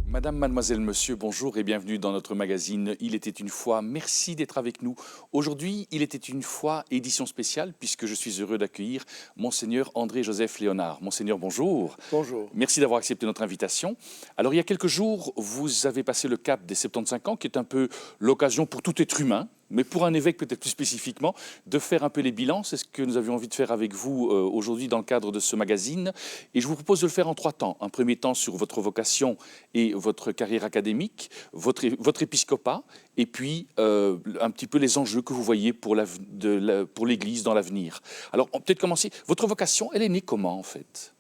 Madame, mademoiselle, monsieur, bonjour et bienvenue dans notre magazine Il était une fois. Merci d'être avec nous. Aujourd'hui, Il était une fois, édition spéciale, puisque je suis heureux d'accueillir Monseigneur André-Joseph Léonard. Monseigneur, bonjour. Bonjour. Merci d'avoir accepté notre invitation. Alors, il y a quelques jours, vous avez passé le cap des 75 ans, qui est un peu l'occasion pour tout être humain, mais pour un évêque peut-être plus spécifiquement, de faire un peu les bilans. C'est ce que nous avions envie de faire avec vous aujourd'hui dans le cadre de ce magazine. Et je vous propose de le faire en 3 temps. Un premier temps sur votre vocation et votre carrière académique, votre épiscopat, et puis un petit peu les enjeux que vous voyez pour l'Église dans l'avenir. Alors, on peut peut-être commencer. Votre vocation, elle est née comment, en fait ?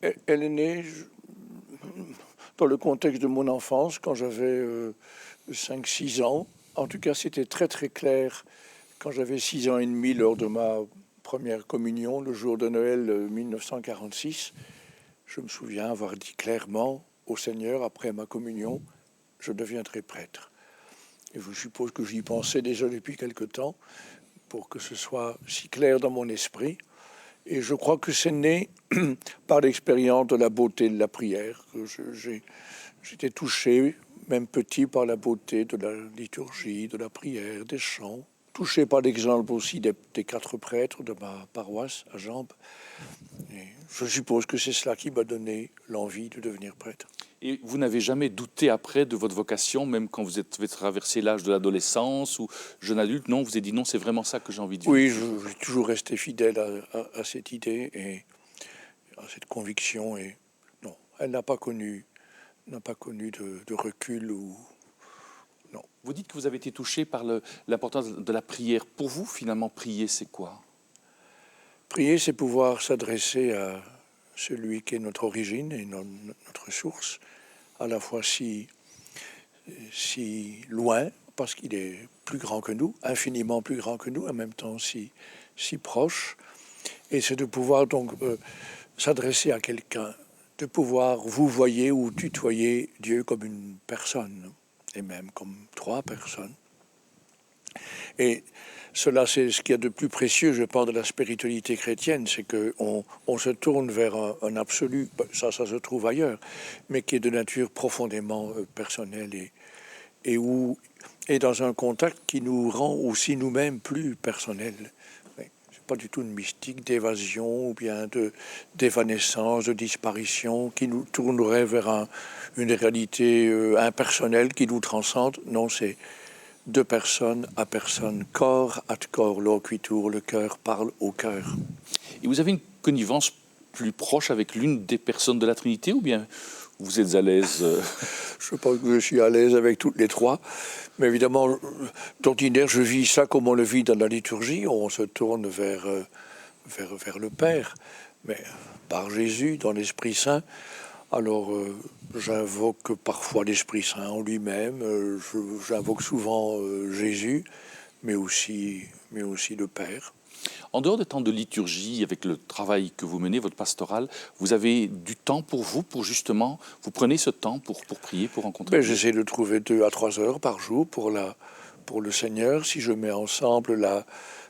Elle est née dans le contexte de mon enfance, quand j'avais 5-6 ans. En tout cas, c'était très très clair quand j'avais 6 ans et demi, lors de ma première communion, le jour de Noël 1946. Je me souviens avoir dit clairement au Seigneur, après ma communion, je deviendrai prêtre. Et je suppose que j'y pensais déjà depuis quelque temps, pour que ce soit si clair dans mon esprit. Et je crois que c'est né par l'expérience de la beauté de la prière. J'étais touché, même petit, par la beauté de la liturgie, de la prière, des chants. Touché par l'exemple aussi des 4 prêtres de ma paroisse à Jambes. Et je suppose que c'est cela qui m'a donné l'envie de devenir prêtre. Et vous n'avez jamais douté après de votre vocation, même quand vous avez traversé l'âge de l'adolescence ou jeune adulte? Non, vous avez dit non, c'est vraiment ça que j'ai envie de vivre. Oui, je suis toujours resté fidèle à cette idée et à cette conviction. Et non, elle n'a pas connu de recul ou non. Vous dites que vous avez été touché par l'importance de la prière. Pour vous, finalement, prier, c'est quoi? Prier, c'est pouvoir s'adresser à celui qui est notre origine et notre source, à la fois si loin, parce qu'il est plus grand que nous, infiniment plus grand que nous, en même temps si proche. Et c'est de pouvoir donc s'adresser à quelqu'un, de pouvoir vous voyer ou tutoyer Dieu comme une personne, et même comme 3 personnes. Et cela, c'est ce qu'il y a de plus précieux, je pense, de la spiritualité chrétienne, c'est qu'on se tourne vers un absolu, ça se trouve ailleurs, mais qui est de nature profondément personnelle et dans un contact qui nous rend aussi nous-mêmes plus personnels. C'est pas du tout une mystique d'évasion ou bien d'évanescence, de disparition qui nous tournerait vers une réalité impersonnelle qui nous transcende. Non, c'est de personne à personne, corps à corps loquitur, le cœur parle au cœur. Et vous avez une connivence plus proche avec l'une des personnes de la Trinité ou bien vous êtes à l'aise Je pense que je suis à l'aise avec toutes les 3, mais évidemment, d'ordinaire, je vis ça comme on le vit dans la liturgie, on se tourne vers le Père, mais par Jésus, dans l'Esprit Saint. Alors, j'invoque parfois l'Esprit Saint en lui-même, j'invoque souvent Jésus, mais aussi le Père. En dehors des temps de liturgie, avec le travail que vous menez, votre pastoral, vous avez du temps pour vous, pour justement, vous prenez ce temps pour prier, pour rencontrer Dieu? J'essaie de trouver 2 à 3 heures par jour pour le Seigneur. Si je mets ensemble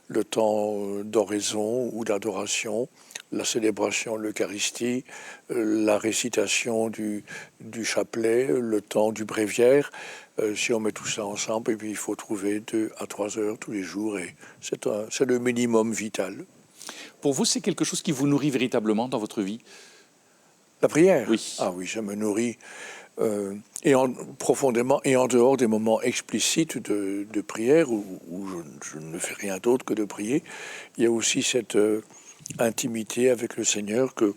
le temps d'oraison ou d'adoration, la célébration de l'Eucharistie, la récitation du chapelet, le temps du bréviaire. Si on met tout ça ensemble, et puis il faut trouver 2 à 3 heures tous les jours, et c'est le minimum vital. Pour vous, c'est quelque chose qui vous nourrit véritablement dans votre vie? La prière? Oui. Ah oui, ça me nourrit profondément, et en dehors des moments explicites de prière où je ne fais rien d'autre que de prier. Il y a aussi cette intimité avec le Seigneur que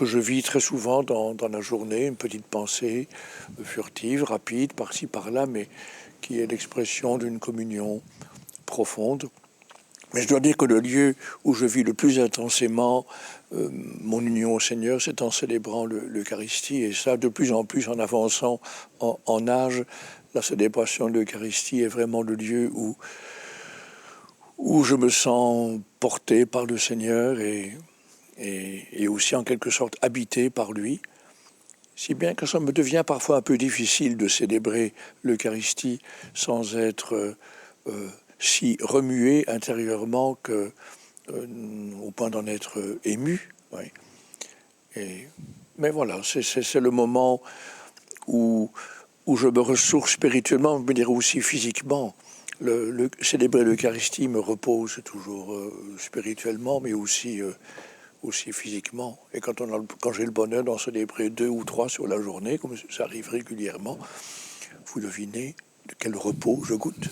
je vis très souvent dans la journée, une petite pensée furtive, rapide, par-ci, par-là, mais qui est l'expression d'une communion profonde. Mais je dois dire que le lieu où je vis le plus intensément mon union au Seigneur, c'est en célébrant l'Eucharistie, et ça de plus en plus en avançant en âge, la célébration de l'Eucharistie est vraiment le lieu où je me sens porté par le Seigneur et aussi en quelque sorte habité par lui. Si bien que ça me devient parfois un peu difficile de célébrer l'Eucharistie sans être si remué intérieurement que au point d'en être ému. Oui. Mais voilà, c'est le moment où je me ressource spirituellement, je me dirais aussi physiquement. Célébrer l'Eucharistie me repose toujours spirituellement, mais aussi physiquement. Et quand j'ai le bonheur d'en célébrer 2 ou 3 sur la journée, comme ça arrive régulièrement, vous devinez de quel repos je goûte.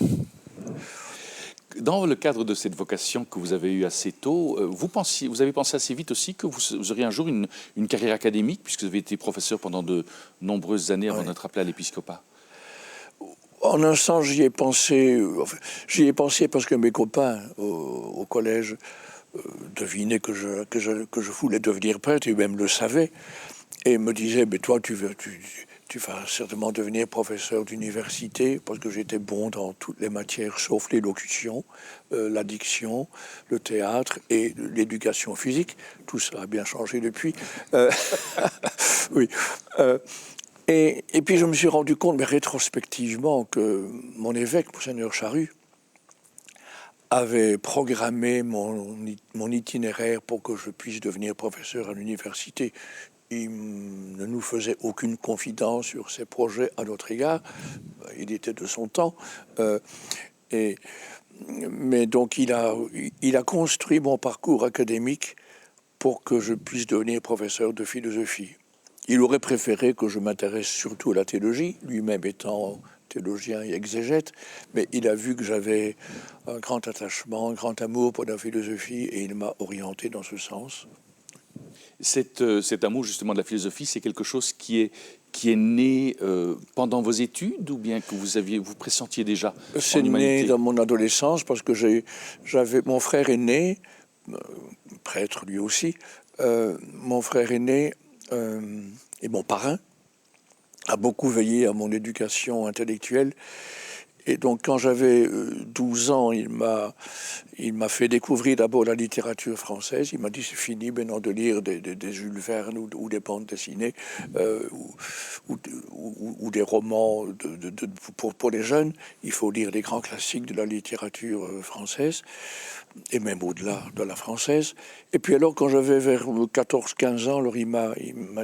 Dans le cadre de cette vocation que vous avez eue assez tôt, vous avez pensé assez vite aussi que vous auriez un jour une carrière académique, puisque vous avez été professeur pendant de nombreuses années avant d'être appelé à l'épiscopat. En un sens, j'y ai pensé parce que mes copains au collège devinaient que je voulais devenir prêtre, et même le savaient, et me disaient, mais toi, tu vas certainement devenir professeur d'université, parce que j'étais bon dans toutes les matières, sauf l'élocution, la diction, le théâtre et l'éducation physique. Tout ça a bien changé depuis. Oui. Et puis je me suis rendu compte, mais rétrospectivement, que mon évêque, Monseigneur Charus, avait programmé mon itinéraire pour que je puisse devenir professeur à l'université. Il ne nous faisait aucune confidence sur ses projets à notre égard. Il était de son temps. Mais donc il a construit mon parcours académique pour que je puisse devenir professeur de philosophie. Il aurait préféré que je m'intéresse surtout à la théologie, lui-même étant théologien et exégète, mais il a vu que j'avais un grand attachement, un grand amour pour la philosophie, et il m'a orienté dans ce sens. Cet amour justement de la philosophie, c'est quelque chose qui est né pendant vos études, ou bien que vous pressentiez déjà en C'est humanité? né dans mon adolescence, parce que j'avais mon frère aîné, prêtre lui aussi, mon frère aîné et mon parrain a beaucoup veillé à mon éducation intellectuelle. Et donc, quand j'avais 12 ans, il m'a fait découvrir d'abord la littérature française. Il m'a dit, c'est fini maintenant de lire des Jules Verne ou des bandes dessinées ou des romans pour les jeunes. Il faut lire les grands classiques de la littérature française, et même au-delà de la française. Et puis alors, quand j'avais vers 14-15 ans, alors il m'a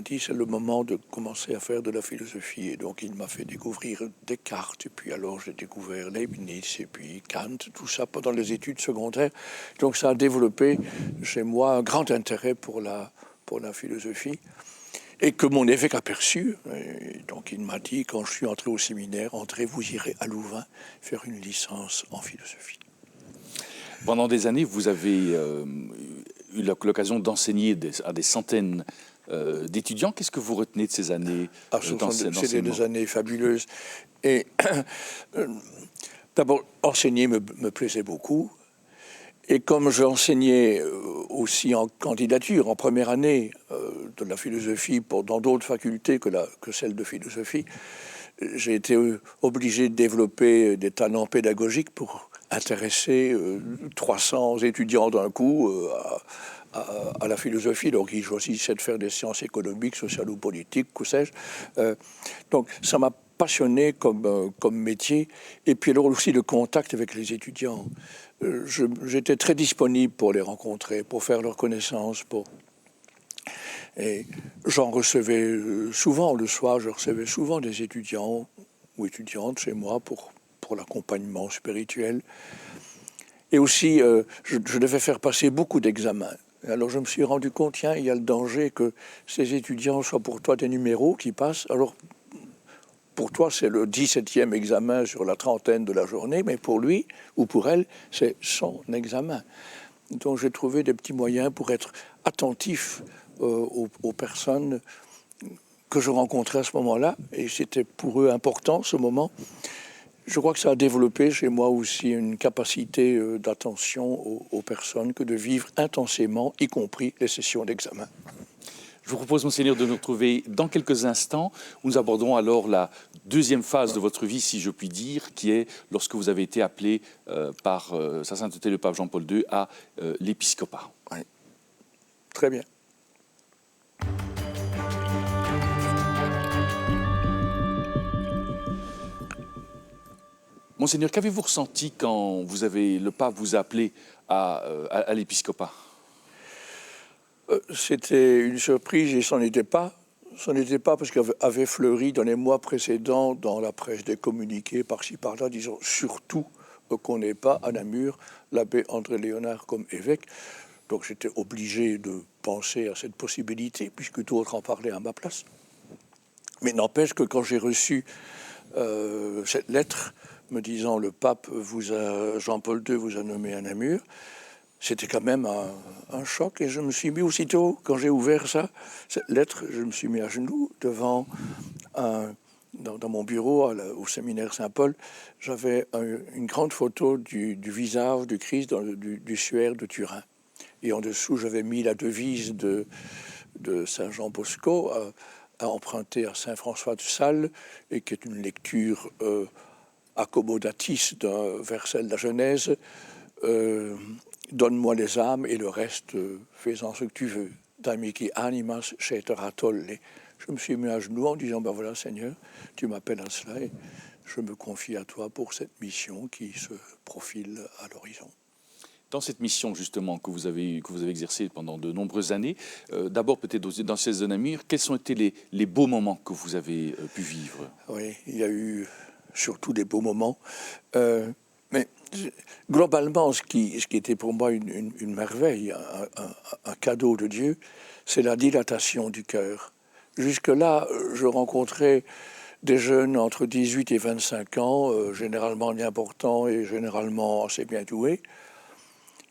dit, c'est le moment de commencer à faire de la philosophie. Et donc, il m'a fait découvrir Descartes. Et puis alors, j'ai découvert Leibniz et puis Kant, tout ça pendant les études secondaires. Donc, ça a développé chez moi un grand intérêt pour la philosophie. Et que mon évêque a perçu. Et donc, il m'a dit, quand je suis entré au séminaire, André, vous irez à Louvain faire une licence en philosophie. Pendant des années, vous avez eu l'occasion d'enseigner à des centaines d'étudiants. Qu'est-ce que vous retenez de ces années d'enseignement? C'était des années fabuleuses. Et d'abord, enseigner me plaisait beaucoup. Et comme j'enseignais aussi en candidature, en première année de la philosophie dans d'autres facultés que celle de philosophie, j'ai été obligé de développer des talents pédagogiques pour intéresser 300 étudiants d'un coup à la philosophie. Donc, ils choisissaient de faire des sciences économiques, sociales ou politiques, que sais-je. Donc, ça m'a passionné comme métier. Et puis alors aussi le contact avec les étudiants. J'étais très disponible pour les rencontrer, pour faire leur connaissance. Et j'en recevais souvent, le soir, je recevais souvent des étudiants ou étudiantes chez moi pour l'accompagnement spirituel. Et aussi, je devais faire passer beaucoup d'examens. Alors je me suis rendu compte, tiens, il y a le danger que ces étudiants soient pour toi des numéros qui passent. Alors, pour toi, c'est le 17e examen sur la trentaine de la journée, mais pour lui ou pour elle, c'est son examen. Donc j'ai trouvé des petits moyens pour être attentif aux personnes que je rencontrais à ce moment-là, et c'était pour eux important ce moment. Je crois que ça a développé chez moi aussi une capacité d'attention aux personnes que de vivre intensément, y compris les sessions d'examen. Je vous propose, Monseigneur, de nous retrouver dans quelques instants, où nous aborderons alors la deuxième phase de votre vie, si je puis dire, qui est lorsque vous avez été appelé par Sa Sainteté le Pape Jean-Paul II à l'épiscopat. Oui. Très bien. Monseigneur, qu'avez-vous ressenti quand le pape vous a appelé à l'épiscopat? C'était une surprise et c'en était pas. C'en était pas parce qu'avait fleuri dans les mois précédents dans la presse des communiqués par-ci par-là, disons surtout qu'on n'ait pas à Namur l'abbé André Léonard comme évêque. Donc j'étais obligé de penser à cette possibilité puisque d'autres en parlaient à ma place. Mais n'empêche que quand j'ai reçu cette lettre me disant le pape Jean-Paul II vous a nommé à Namur, c'était quand même un choc et je me suis mis aussitôt, quand j'ai ouvert cette lettre, je me suis mis à genoux devant dans mon bureau au séminaire Saint-Paul, j'avais une grande photo du visage du Christ du suaire de Turin. Et en dessous, j'avais mis la devise de Saint Jean Bosco à emprunter à Saint François de Sales, et qui est une lecture accommodatis d'un verset de la Genèse. Donne-moi les âmes et le reste, fais-en ce que tu veux. Damici animas cetera tolle. Je me suis mis à genoux en disant, ben voilà Seigneur, tu m'appelles à cela et je me confie à toi pour cette mission qui se profile à l'horizon. Dans cette mission justement que vous avez exercée pendant de nombreuses années, d'abord peut-être dans le diocèse de Namur, quels ont été les beaux moments que vous avez pu vivre? Oui, il y a eu surtout des beaux moments. Mais globalement, ce qui était pour moi une merveille, un cadeau de Dieu, c'est la dilatation du cœur. Jusque-là, je rencontrais des jeunes entre 18 et 25 ans, généralement importants et généralement assez bien doués,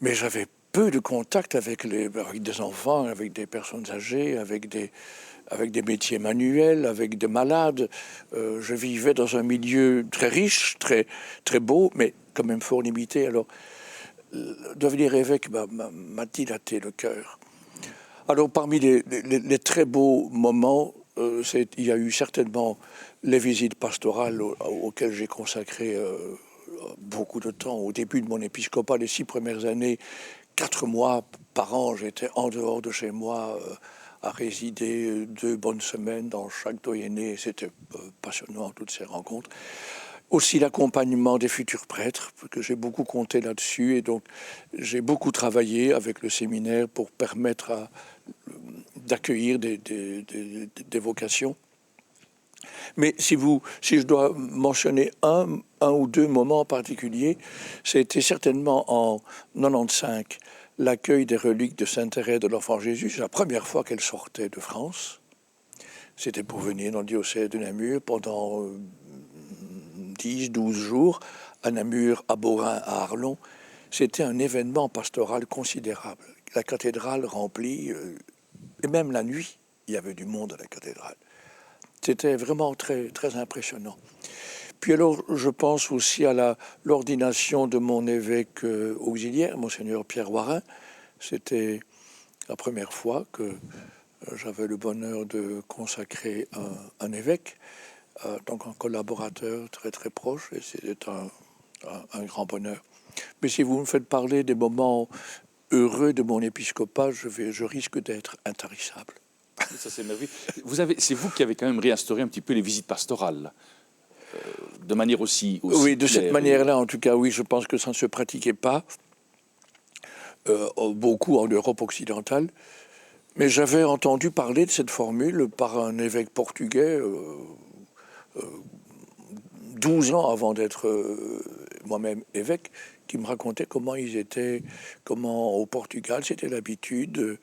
mais j'avais peu de contact avec des enfants, avec des personnes âgées, avec des métiers manuels, avec des malades. Je vivais dans un milieu très riche, très, très beau, mais quand même fort limité. Alors, devenir évêque m'a dilaté le cœur. Alors, parmi les très beaux moments, il y a eu certainement les visites pastorales auxquelles j'ai consacré beaucoup de temps. Au début de mon épiscopat, les 6 premières années, 4 mois par an, j'étais en dehors de chez moi, à résider 2 bonnes semaines dans chaque doyenné. C'était passionnant, toutes ces rencontres. Aussi l'accompagnement des futurs prêtres, parce que j'ai beaucoup compté là-dessus. Et donc, j'ai beaucoup travaillé avec le séminaire pour permettre d'accueillir des vocations. Mais si je dois mentionner un ou 2 moments en particulier, c'était certainement en 95, l'accueil des reliques de Sainte-Thérèse de l'Enfant Jésus. C'est la première fois qu'elle sortait de France. C'était pour venir dans le diocèse de Namur pendant 10-12 jours, à Namur, à Beaurain, à Arlon. C'était un événement pastoral considérable. La cathédrale remplie, et même la nuit, il y avait du monde à la cathédrale. C'était vraiment très, très impressionnant. Puis alors, je pense aussi à l'ordination de mon évêque auxiliaire, Monseigneur Pierre Warin. C'était la première fois que j'avais le bonheur de consacrer un évêque, donc un collaborateur très, très proche, et c'était un grand bonheur. Mais si vous me faites parler des moments heureux de mon épiscopat, je risque d'être intarissable. Ça, c'est merveilleux. C'est vous qui avez quand même réinstauré un petit peu les visites pastorales, de manière aussi oui, de cette manière-là, en tout cas, oui, je pense que ça ne se pratiquait pas beaucoup en Europe occidentale. Mais j'avais entendu parler de cette formule par un évêque portugais 12 ans avant d'être moi-même évêque, qui me racontait comment au Portugal, c'était l'habitude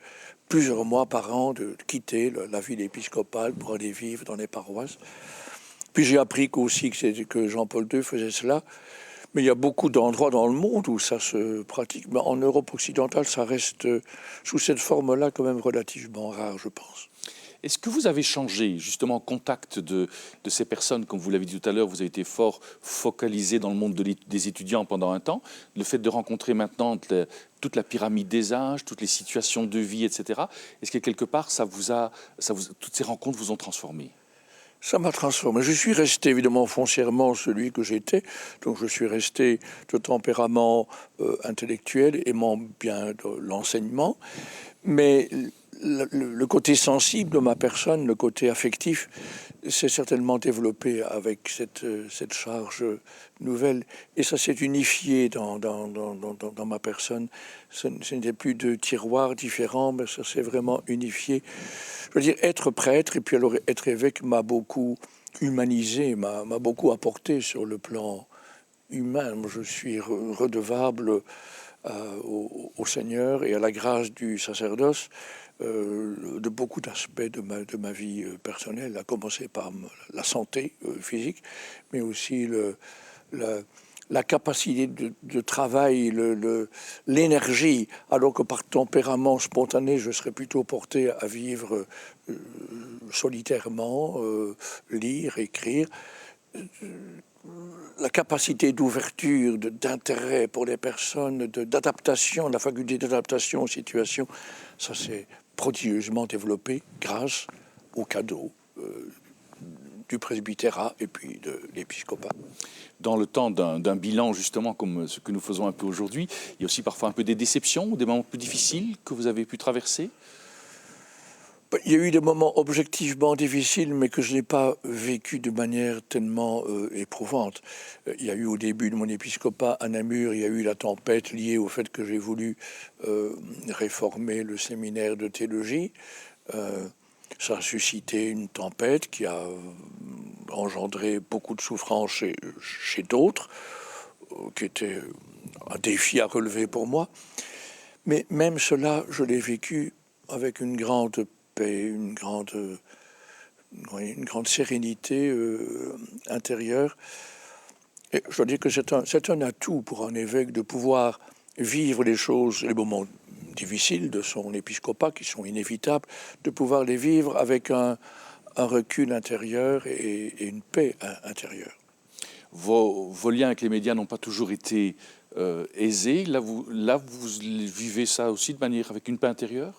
plusieurs mois par an de quitter la ville épiscopale pour aller vivre dans les paroisses. Puis j'ai appris que Jean-Paul II faisait cela. Mais il y a beaucoup d'endroits dans le monde où ça se pratique. Mais en Europe occidentale, ça reste sous cette forme-là quand même relativement rare, je pense. Est-ce que vous avez changé, justement, en contact de ces personnes, comme vous l'avez dit tout à l'heure, vous avez été fort focalisé dans le monde des étudiants pendant un temps, le fait de rencontrer maintenant toute la pyramide des âges, toutes les situations de vie, etc. Est-ce que quelque part, toutes ces rencontres vous ont transformé? Ça m'a transformé. Je suis resté évidemment foncièrement celui que j'étais. Donc je suis resté de tempérament intellectuel, aimant bien l'enseignement. Mais le côté sensible de ma personne, le côté affectif, s'est certainement développé avec cette charge nouvelle. Et ça s'est unifié dans ma personne. Ce n'était plus de tiroirs différents, mais ça s'est vraiment unifié. Je veux dire, être prêtre et puis alors être évêque m'a beaucoup humanisé, m'a beaucoup apporté sur le plan humain. Moi, je suis redevable au Seigneur et à la grâce du sacerdoce de beaucoup d'aspects de ma vie personnelle, à commencer par la santé physique, mais aussi la capacité de travail, l'énergie, alors que par tempérament spontané, je serais plutôt porté à vivre solitairement, lire, écrire. La capacité d'ouverture, d'intérêt pour les personnes, d'adaptation, la faculté d'adaptation aux situations, ça s'est prodigieusement développé grâce au cadeau du presbytérat et puis de l'épiscopat. Dans le temps d'un bilan, justement, comme ce que nous faisons un peu aujourd'hui, il y a aussi parfois un peu des déceptions ou des moments plus difficiles que vous avez pu traverser? Il y a eu des moments objectivement difficiles, mais que je n'ai pas vécu de manière tellement éprouvante. Il y a eu au début de mon épiscopat à Namur, il y a eu la tempête liée au fait que j'ai voulu réformer le séminaire de théologie. Ça a suscité une tempête qui a engendré beaucoup de souffrance chez d'autres, qui était un défi à relever pour moi. Mais même cela, je l'ai vécu avec une grande paix, une grande sérénité intérieure. Et je dois dire que c'est un atout pour un évêque de pouvoir vivre les choses, les moments difficiles de son épiscopat, qui sont inévitables, de pouvoir les vivre avec un recul intérieur et une paix intérieure. Vos liens avec les médias n'ont pas toujours été aisés. Là, vous vivez ça aussi de manière avec une paix intérieure?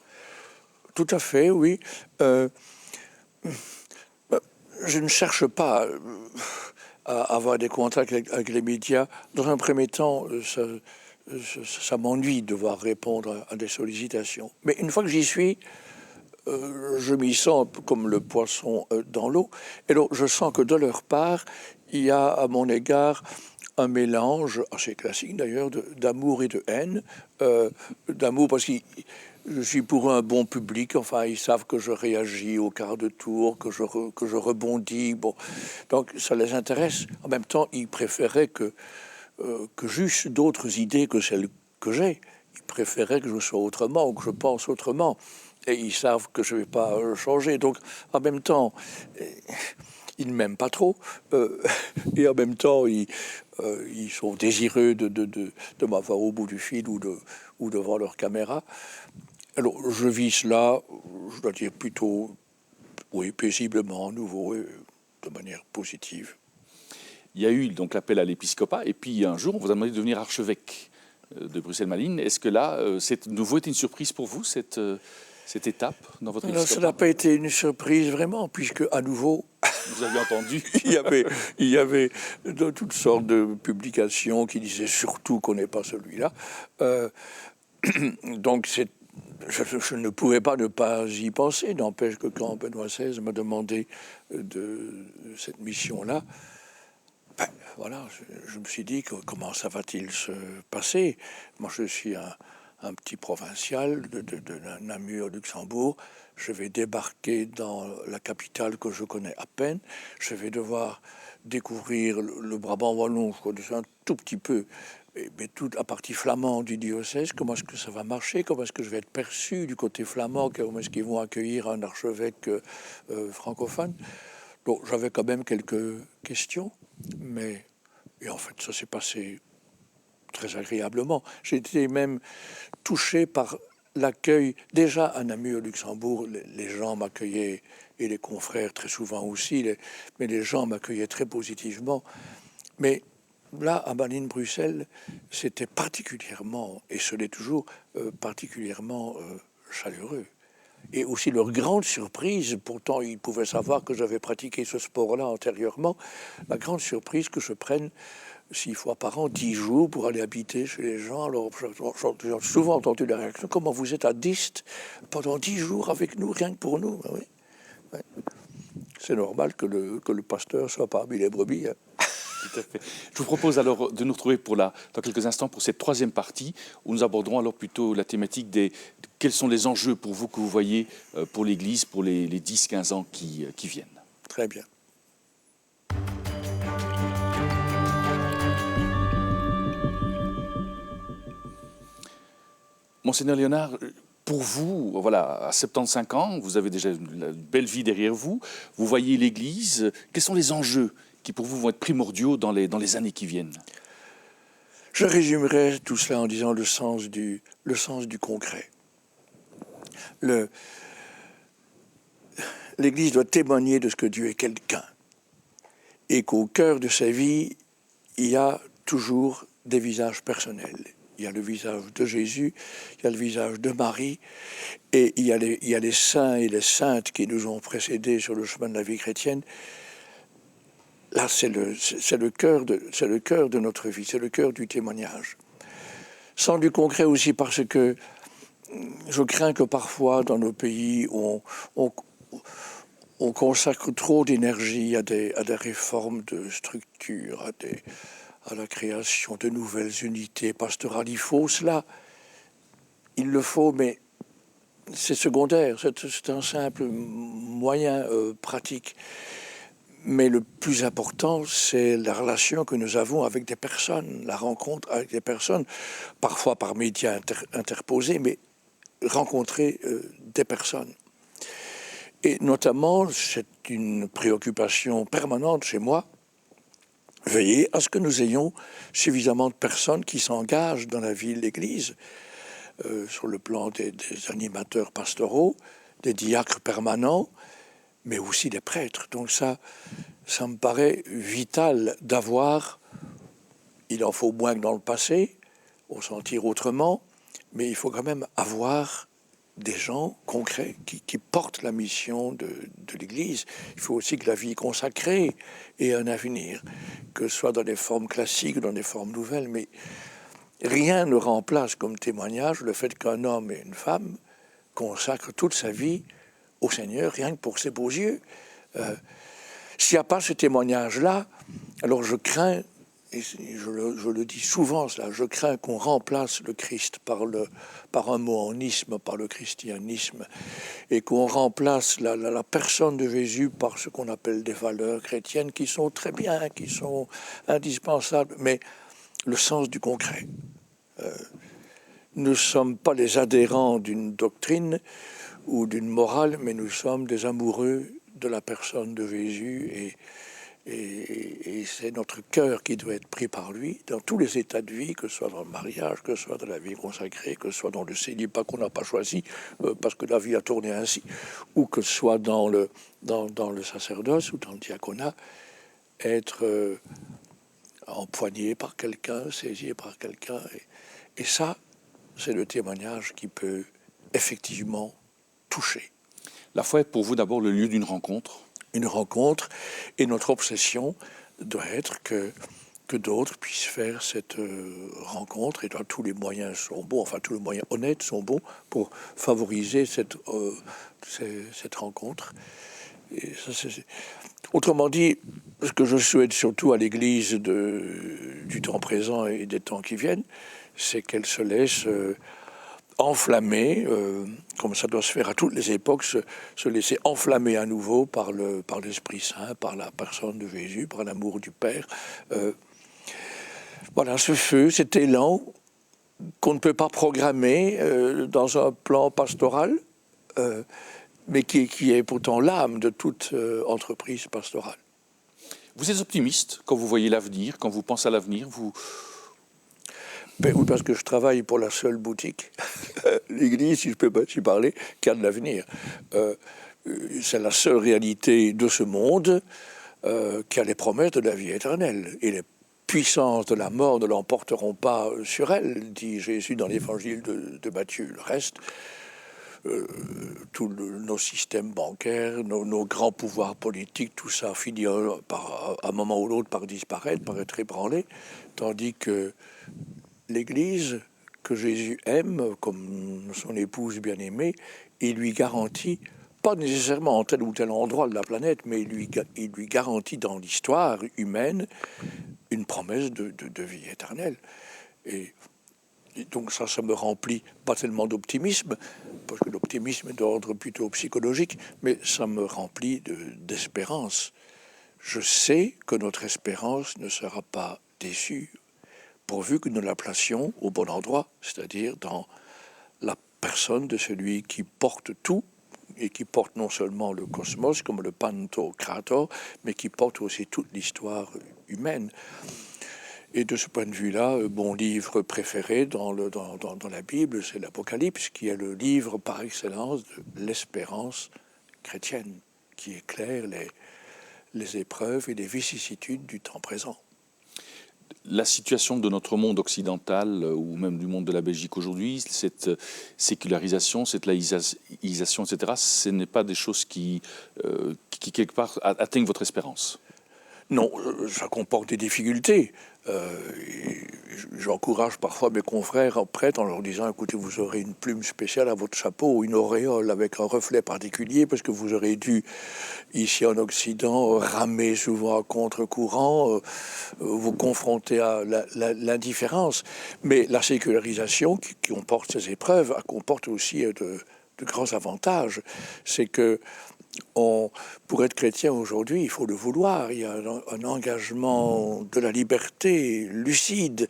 Tout à fait, oui. Je ne cherche pas à avoir des contacts avec les médias. Dans un premier temps, ça m'ennuie de devoir répondre à des sollicitations. Mais une fois que j'y suis, je m'y sens comme le poisson dans l'eau. Et donc, je sens que de leur part, il y a à mon égard un mélange, assez classique d'ailleurs, d'amour et de haine. D'amour parce que je suis pour un bon public, enfin ils savent que je réagis au quart de tour, que je rebondis, bon. Donc ça les intéresse. En même temps, ils préféraient que j'eusse d'autres idées que celles que j'ai. Ils préféraient que je sois autrement ou que je pense autrement. Et ils savent que je ne vais pas changer. Donc en même temps, ils ne m'aiment pas trop. Et en même temps, ils sont désireux de m'avoir au bout du fil ou devant leur caméra. Alors, je vis cela, je dois dire plutôt, oui, paisiblement, à nouveau, de manière positive. Il y a eu donc l'appel à l'épiscopat, et puis un jour, on vous a demandé de devenir archevêque de Bruxelles-Malines. Est-ce que là, c'est nouveau été une surprise pour vous, cette étape dans votre épiscopat? Ça n'a pas été une surprise vraiment, puisque à nouveau, vous aviez entendu il y avait de toutes sortes de publications qui disaient surtout qu'on n'est pas celui-là. Donc je ne pouvais pas ne pas y penser. N'empêche que quand Benoît XVI m'a demandé de cette mission-là, ben, voilà, je me suis dit comment ça va-t-il se passer? Moi, je suis un petit provincial de Namur, Luxembourg. Je vais débarquer dans la capitale que je connais à peine. Je vais devoir découvrir le Brabant wallon, je connais un tout petit peu, mais toute la partie flamande du diocèse. Comment est-ce que ça va marcher? Comment est-ce que je vais être perçu du côté flamand? Comment est-ce qu'ils vont accueillir un archevêque francophone? Donc j'avais quand même quelques questions, mais et en fait ça s'est passé très agréablement. J'ai été même touché par l'accueil, déjà à Namur, au Luxembourg, les gens m'accueillaient, et les confrères très souvent aussi, mais les gens m'accueillaient très positivement. Mais là, à Malines, Bruxelles, c'était particulièrement, et ce l'est toujours, particulièrement chaleureux. Et aussi leur grande surprise, pourtant ils pouvaient savoir que j'avais pratiqué ce sport-là antérieurement, la grande surprise que je prenne 6 fois par an, 10 jours pour aller habiter chez les gens. Alors j'ai souvent entendu la réaction: comment vous êtes à Diest pendant 10 jours avec nous, rien que pour nous? Ben oui. Ouais. C'est normal que le pasteur soit parmi les brebis. Hein. Tout à fait. Je vous propose alors de nous retrouver dans quelques instants pour cette troisième partie, où nous aborderons alors plutôt la thématique quels sont les enjeux pour vous que vous voyez pour l'Église pour les 10-15 ans qui viennent. Très bien. Monseigneur Léonard, pour vous, voilà, à 75 ans, vous avez déjà une belle vie derrière vous, vous voyez l'Église, quels sont les enjeux qui pour vous vont être primordiaux dans les années qui viennent? Je résumerai tout cela en disant le sens du concret. L'Église doit témoigner de ce que Dieu est quelqu'un, et qu'au cœur de sa vie, il y a toujours des visages personnels. Il y a le visage de Jésus, il y a le visage de Marie, et il y a les saints et les saintes qui nous ont précédés sur le chemin de la vie chrétienne. Là, c'est le cœur de notre vie, c'est le cœur du témoignage. Sans du concret aussi parce que je crains que parfois, dans nos pays, on consacre trop d'énergie à des réformes de structure, à la création de nouvelles unités pastorales. Il faut cela, il le faut, mais c'est secondaire, c'est un simple moyen pratique. Mais le plus important, c'est la relation que nous avons avec des personnes, la rencontre avec des personnes, parfois par médias interposés, mais rencontrer des personnes. Et notamment, c'est une préoccupation permanente chez moi, veiller à ce que nous ayons suffisamment de personnes qui s'engagent dans la vie de l'Église, sur le plan des animateurs pastoraux, des diacres permanents, mais aussi des prêtres. Donc ça me paraît vital d'avoir, il en faut moins que dans le passé, au sentir autrement, mais il faut quand même avoir des gens concrets qui portent la mission de l'Église. Il faut aussi que la vie consacrée ait un avenir, que ce soit dans des formes classiques ou dans des formes nouvelles, mais rien ne remplace comme témoignage le fait qu'un homme et une femme consacrent toute sa vie au Seigneur, rien que pour ses beaux yeux. S'il n'y a pas ce témoignage-là, alors je crains, et je le dis souvent cela, je crains qu'on remplace le Christ par un monisme, par le christianisme, et qu'on remplace la personne de Jésus par ce qu'on appelle des valeurs chrétiennes qui sont très bien, qui sont indispensables, mais le sens du concret. Nous ne sommes pas les adhérents d'une doctrine ou d'une morale, mais nous sommes des amoureux de la personne de Jésus, et c'est notre cœur qui doit être pris par lui dans tous les états de vie, que ce soit dans le mariage, que ce soit dans la vie consacrée, que ce soit dans le célibat qu'on n'a pas choisi parce que la vie a tourné ainsi, ou que ce soit dans le sacerdoce ou dans le diaconat, être empoigné par quelqu'un, saisi par quelqu'un, et ça, c'est le témoignage qui peut effectivement toucher. La foi est pour vous d'abord le lieu d'une rencontre? Une rencontre, et notre obsession doit être que d'autres puissent faire cette rencontre, et tous les moyens sont bons, enfin tous les moyens honnêtes sont bons pour favoriser cette rencontre. Et ça, autrement dit, ce que je souhaite surtout à l'Église du temps présent et des temps qui viennent, c'est qu'elle se laisse enflammer, comme ça doit se faire à toutes les époques, se laisser enflammer à nouveau par l'Esprit Saint, par la personne de Jésus, par l'amour du Père. Voilà, ce feu, cet élan qu'on ne peut pas programmer dans un plan pastoral, mais qui est pourtant l'âme de toute entreprise pastorale. Vous êtes optimiste quand vous voyez l'avenir, quand vous pensez à l'avenir, Ben oui, parce que je travaille pour la seule boutique, l'Église, si je peux pas y parler, qui a de l'avenir. C'est la seule réalité de ce monde qui a les promesses de la vie éternelle. Et les puissances de la mort ne l'emporteront pas sur elle, dit Jésus dans l'évangile de Matthieu. Le reste, tous nos systèmes bancaires, nos grands pouvoirs politiques, tout ça finit à un moment ou l'autre par disparaître, par être ébranlé, tandis que l'Église, que Jésus aime comme son épouse bien-aimée, il lui garantit, pas nécessairement en tel ou tel endroit de la planète, mais il lui garantit dans l'histoire humaine une promesse de vie éternelle. Et donc ça me remplit pas tellement d'optimisme, parce que l'optimisme est d'ordre plutôt psychologique, mais ça me remplit d'espérance. Je sais que notre espérance ne sera pas déçue, pourvu que nous la placions au bon endroit, c'est-à-dire dans la personne de celui qui porte tout, et qui porte non seulement le cosmos comme le Pantocrator, mais qui porte aussi toute l'histoire humaine. Et de ce point de vue-là, mon livre préféré dans la Bible, c'est l'Apocalypse, qui est le livre par excellence de l'espérance chrétienne, qui éclaire les épreuves et les vicissitudes du temps présent. La situation de notre monde occidental, ou même du monde de la Belgique aujourd'hui, cette sécularisation, cette laïcisation, etc., ce n'est pas des choses qui quelque part, atteignent votre espérance? Non, ça comporte des difficultés. J'encourage parfois mes confrères prêtres en leur disant, écoutez, vous aurez une plume spéciale à votre chapeau, une auréole avec un reflet particulier, parce que vous aurez dû, ici en Occident, ramer souvent à contre-courant, vous confronter à l'indifférence. Mais la sécularisation qui comporte ces épreuves comporte aussi de grands avantages. C'est que pour être chrétien aujourd'hui, il faut le vouloir. Il y a un engagement de la liberté lucide.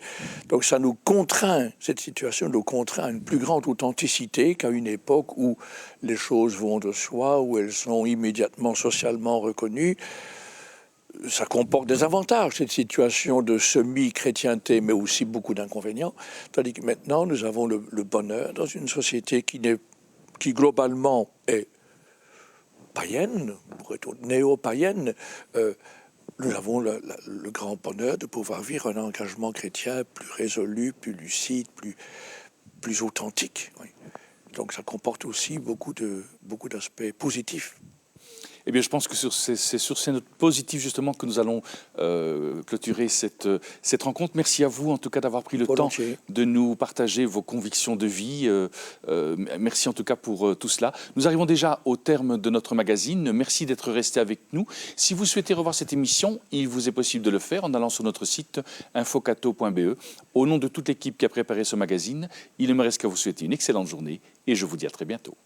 Donc ça nous contraint, cette situation nous contraint à une plus grande authenticité qu'à une époque où les choses vont de soi, où elles sont immédiatement socialement reconnues. Ça comporte des avantages, cette situation de semi-chrétienté, mais aussi beaucoup d'inconvénients. Tandis que maintenant, nous avons le bonheur dans une société qui globalement est païenne, néo-païenne, nous avons le grand bonheur de pouvoir vivre un engagement chrétien plus résolu, plus lucide, plus authentique. Oui. Donc ça comporte aussi beaucoup d'aspects positifs. Eh bien, je pense que c'est sur ces notes positives, justement, que nous allons clôturer cette rencontre. Merci à vous, en tout cas, d'avoir pris le temps de nous partager vos convictions de vie. Merci, en tout cas, pour tout cela. Nous arrivons déjà au terme de notre magazine. Merci d'être resté avec nous. Si vous souhaitez revoir cette émission, il vous est possible de le faire en allant sur notre site infocato.be. Au nom de toute l'équipe qui a préparé ce magazine, il ne me reste qu'à vous souhaiter une excellente journée et je vous dis à très bientôt.